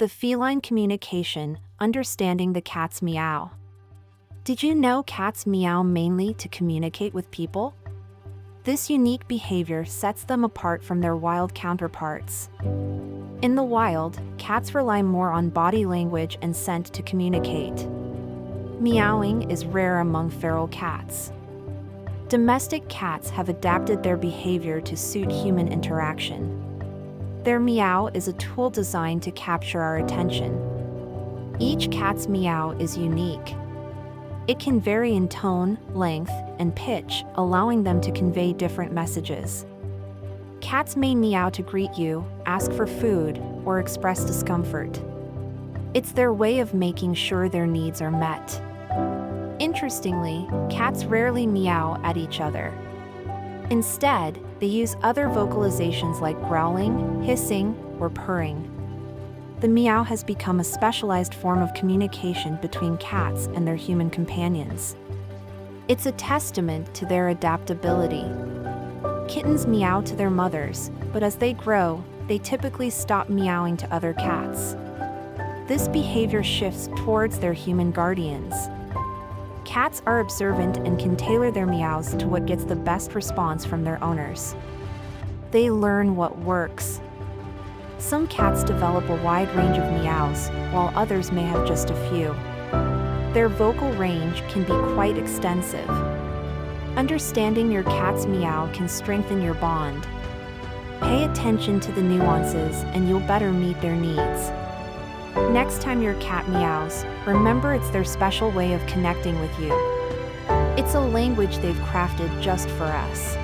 The feline communication, understanding the cat's meow. Did you know cats meow mainly to communicate with people? This unique behavior sets them apart from their wild counterparts. In the wild, cats rely more on body language and scent to communicate. Meowing is rare among feral cats. Domestic cats have adapted their behavior to suit human interaction. Their meow is a tool designed to capture our attention. Each cat's meow is unique. It can vary in tone, length, and pitch, allowing them to convey different messages. Cats may meow to greet you, ask for food, or express discomfort. It's their way of making sure their needs are met. Interestingly, cats rarely meow at each other. Instead, they use other vocalizations like growling, hissing, or purring. The meow has become a specialized form of communication between cats and their human companions. It's a testament to their adaptability. Kittens meow to their mothers, but as they grow, they typically stop meowing to other cats. This behavior shifts towards their human guardians. Cats are observant and can tailor their meows to what gets the best response from their owners. They learn what works. Some cats develop a wide range of meows, while others may have just a few. Their vocal range can be quite extensive. Understanding your cat's meow can strengthen your bond. Pay attention to the nuances and you'll better meet their needs. Next time your cat meows, remember it's their special way of connecting with you. It's a language they've crafted just for us.